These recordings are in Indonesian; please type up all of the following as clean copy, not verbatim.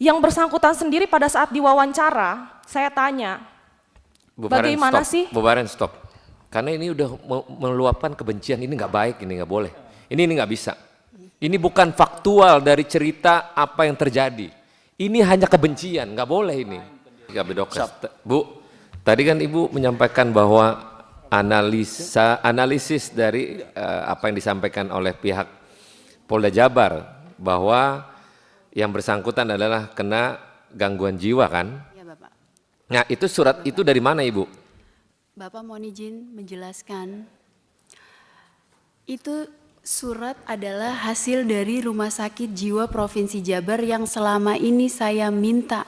Yang bersangkutan sendiri pada saat diwawancara, saya tanya, Bu Faren, bagaimana stop. sih? Bu Faren, stop. Karena ini udah meluapkan kebencian, ini nggak baik, ini nggak boleh. Ini nggak bisa. Ini bukan faktual dari cerita apa yang terjadi. Ini hanya kebencian, nggak boleh ini. Bu, tadi kan Ibu menyampaikan bahwa analisis dari apa yang disampaikan oleh pihak Polda Jabar bahwa yang bersangkutan adalah kena gangguan jiwa kan? Ya Bapak. Nah itu surat itu dari mana Ibu? Bapak mohon izin menjelaskan. Itu surat adalah hasil dari Rumah Sakit Jiwa Provinsi Jabar yang selama ini saya minta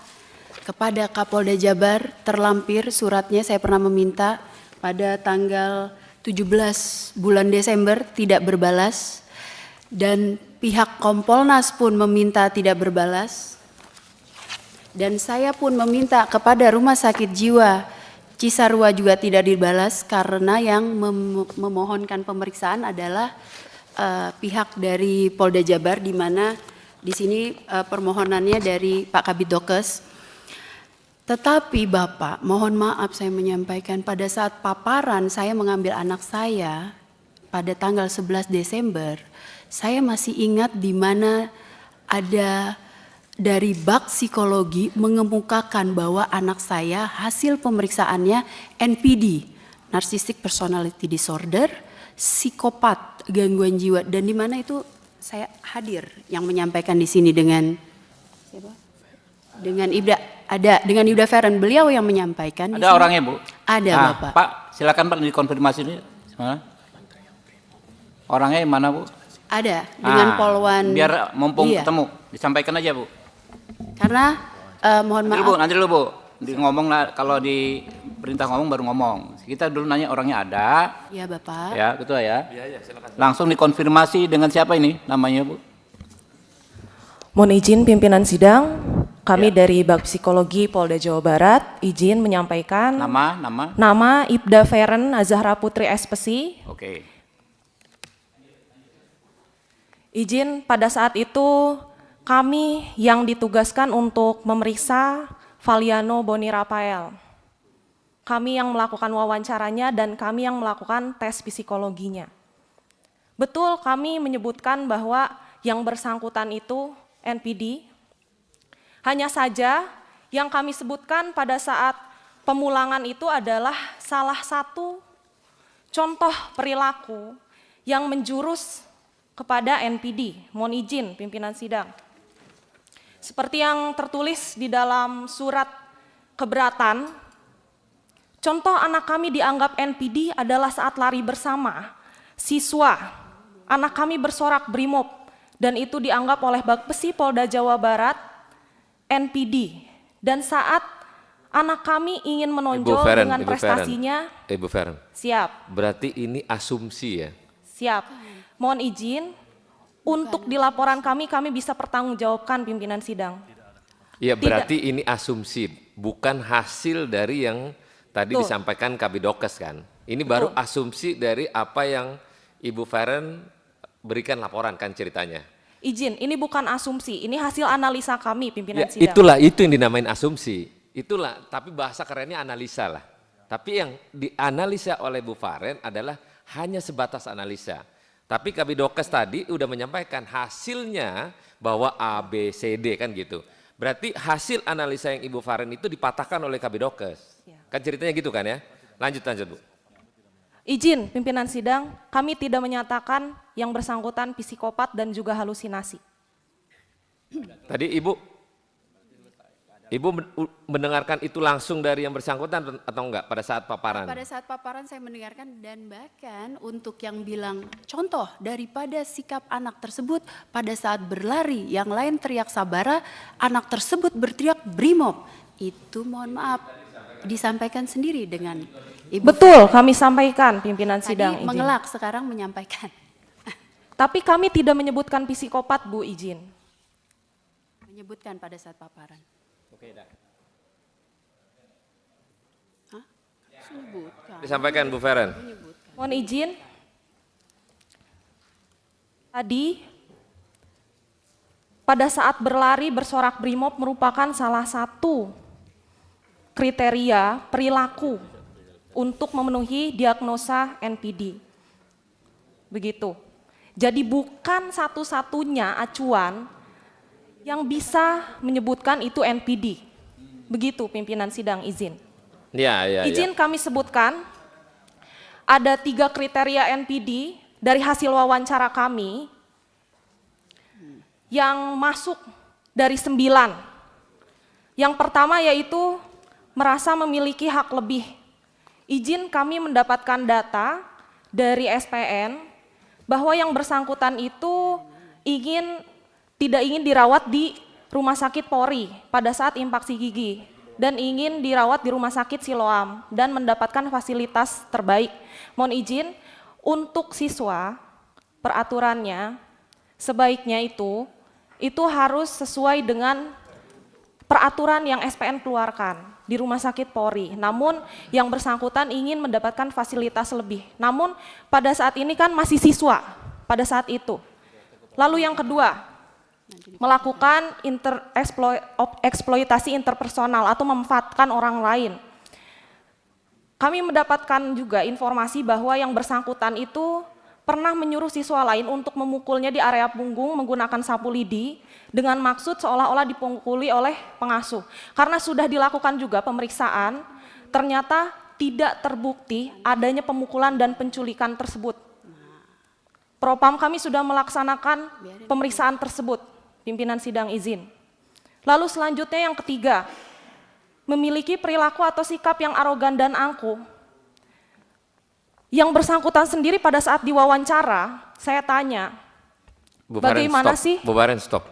kepada Kapolda Jabar, terlampir suratnya saya pernah meminta pada tanggal 17 bulan Desember tidak berbalas, dan pihak Kompolnas pun meminta tidak berbalas, dan saya pun meminta kepada Rumah Sakit Jiwa Cisarua juga tidak dibalas karena yang memohonkan pemeriksaan adalah pihak dari Polda Jabar, di mana di sini permohonannya dari Pak Kabid Dokes. Tetapi Bapak, mohon maaf saya menyampaikan pada saat paparan saya mengambil anak saya pada tanggal 11 Desember, saya masih ingat di mana ada dari bak psikologi mengemukakan bahwa anak saya hasil pemeriksaannya NPD, Narcissistic Personality Disorder, psikopat, gangguan jiwa, dan di mana itu saya hadir yang menyampaikan di sini dengan siapa? Dengan dengan Ibda Feren, beliau yang menyampaikan. Ada orangnya Bu? Ada nah, Bapak. Pak, silakan Pak dikonfirmasi ini. Orangnya yang mana Bu? Ada dengan Polwan. Biar mumpung iya. ketemu, disampaikan aja Bu. Karena mohon maaf. Nanti dulu Bu. Ngomong kalau di perintah ngomong baru ngomong. Kita dulu nanya orangnya ada. Ya Bapak. Ya, Ketua ya. Iya, silakan. Langsung dikonfirmasi dengan siapa ini namanya Bu? Mohon izin pimpinan sidang, kami dari Bak Psikologi Polda Jawa Barat izin menyampaikan nama Ibda Feren Azahra Putri SPSI. Oke. Izin pada saat itu kami yang ditugaskan untuk memeriksa Valiano Boni Rafael. Kami yang melakukan wawancaranya dan kami yang melakukan tes psikologinya. Betul kami menyebutkan bahwa yang bersangkutan itu NPD. Hanya saja yang kami sebutkan pada saat pemulangan itu adalah salah satu contoh perilaku yang menjurus kepada NPD. Mohon izin pimpinan sidang. Seperti yang tertulis di dalam surat keberatan, contoh anak kami dianggap NPD adalah saat lari bersama siswa. Anak kami bersorak brimob dan itu dianggap oleh Bakpesi Polda Jawa Barat NPD. Dan saat anak kami ingin menonjol dengan prestasinya. Ibu Feren. Siap. Berarti ini asumsi ya? Siap. Mohon izin. Untuk di laporan kami bisa pertanggungjawabkan pimpinan sidang. Iya berarti ini asumsi, bukan hasil dari yang tadi disampaikan Kabid Dokes kan. Ini baru asumsi dari apa yang Ibu Feren berikan laporan kan ceritanya. Izin, ini bukan asumsi, ini hasil analisa kami pimpinan sidang. Itulah, itu yang dinamain asumsi. Itulah, tapi bahasa kerennya analisa lah. Tapi yang dianalisa oleh Bu Feren adalah hanya sebatas analisa. Tapi Kabid Dokes tadi udah menyampaikan hasilnya bahwa A, B, C, D kan gitu. Berarti hasil analisa yang Ibu Faren itu dipatahkan oleh Kabid Dokes. Ya. Kan ceritanya gitu kan ya? Lanjut Bu. Izin pimpinan sidang, kami tidak menyatakan yang bersangkutan psikopat dan juga halusinasi. Tadi Ibu mendengarkan itu langsung dari yang bersangkutan atau enggak pada saat paparan? Pada saat paparan saya mendengarkan, dan bahkan untuk yang bilang contoh daripada sikap anak tersebut pada saat berlari, yang lain teriak sabara, anak tersebut berteriak brimob. Itu mohon maaf disampaikan sendiri dengan Ibu. Betul, kami sampaikan pimpinan sidang. Tadi mengelak, sekarang menyampaikan. Tapi kami tidak menyebutkan psikopat Bu, izin. Menyebutkan pada saat paparan. Oke, dah. Hah? Sebutkan. Disampaikan Bu Feren. Mohon izin. Tadi pada saat berlari bersorak brimob merupakan salah satu kriteria perilaku untuk memenuhi diagnosa NPD. Begitu. Jadi bukan satu-satunya acuan yang bisa menyebutkan itu NPD. Begitu pimpinan sidang izin. Ya. Izin kami sebutkan ada 3 kriteria NPD dari hasil wawancara kami yang masuk dari 9. Yang pertama yaitu merasa memiliki hak lebih. Izin kami mendapatkan data dari SPN bahwa yang bersangkutan itu tidak ingin dirawat di Rumah Sakit Polri pada saat infaksi gigi dan ingin dirawat di Rumah Sakit Siloam dan mendapatkan fasilitas terbaik. Mohon izin, untuk siswa peraturannya sebaiknya itu harus sesuai dengan peraturan yang SPN keluarkan di Rumah Sakit Polri. Namun yang bersangkutan ingin mendapatkan fasilitas lebih. Namun pada saat ini kan masih siswa pada saat itu. Lalu yang kedua, melakukan eksploitasi interpersonal atau memanfaatkan orang lain. Kami mendapatkan juga informasi bahwa yang bersangkutan itu pernah menyuruh siswa lain untuk memukulnya di area punggung menggunakan sapu lidi dengan maksud seolah-olah dipukuli oleh pengasuh. Karena sudah dilakukan juga pemeriksaan, ternyata tidak terbukti adanya pemukulan dan penculikan tersebut. Propam kami sudah melaksanakan pemeriksaan tersebut, pimpinan sidang izin. Lalu selanjutnya yang ketiga, memiliki perilaku atau sikap yang arogan dan angkuh. Yang bersangkutan sendiri pada saat diwawancara, saya tanya, bagaimana sih? Bu Baren, stop.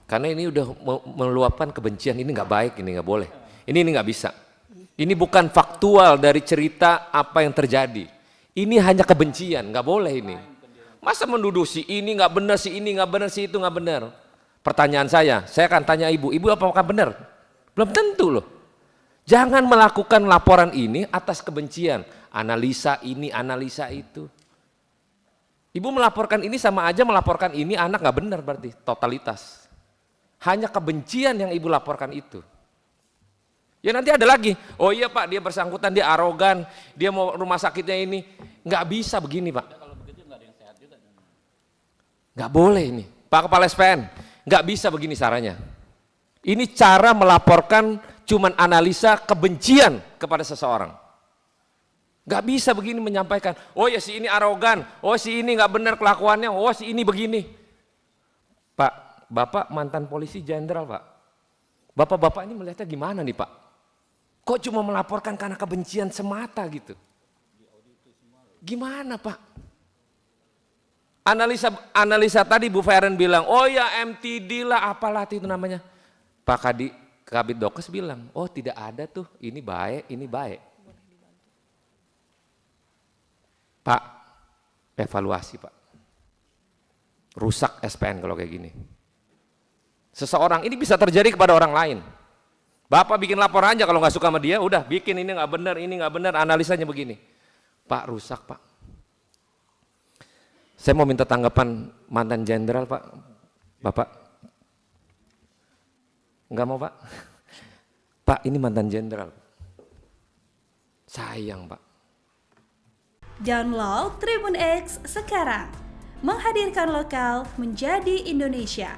Karena ini udah meluapkan kebencian, ini nggak baik, ini nggak boleh. Ini nggak bisa. Ini bukan faktual dari cerita apa yang terjadi. Ini hanya kebencian, nggak boleh ini. Masa menuduh si ini nggak benar, si ini nggak benar, si itu nggak benar. Pertanyaan saya akan tanya ibu apakah benar? Belum tentu loh. Jangan melakukan laporan ini atas kebencian, analisa ini, analisa itu. Ibu melaporkan ini sama aja melaporkan ini anak nggak benar berarti, totalitas. Hanya kebencian yang ibu laporkan itu. Ya nanti ada lagi, oh iya Pak dia bersangkutan, dia arogan, dia mau rumah sakitnya ini. Nggak bisa begini Pak. Nggak boleh ini. Pak Kepala SPN, nggak bisa begini caranya. Ini cara melaporkan cuman analisa kebencian kepada seseorang. Gak bisa begini menyampaikan, oh ya si ini arogan, oh si ini gak benar kelakuannya, oh si ini begini. Pak, Bapak mantan polisi jenderal Pak. Bapak-bapak ini melihatnya gimana nih Pak? Kok cuma melaporkan karena kebencian semata gitu? Gimana Pak? Analisa tadi Bu Feren bilang, oh ya MTD lah apalah itu namanya. Pak Kabid Dokes bilang, oh tidak ada tuh, ini baik, ini baik. Pak, evaluasi Pak. Rusak SPN kalau kayak gini. Seseorang, ini bisa terjadi kepada orang lain. Bapak bikin laporan aja kalau nggak suka sama dia, udah bikin ini nggak benar, analisanya begini. Pak, rusak Pak. Saya mau minta tanggapan mantan jenderal Pak. Bapak. Enggak mau Pak? Pak ini mantan jenderal. Sayang Pak. Download Tribun X sekarang. Menghadirkan lokal menjadi Indonesia.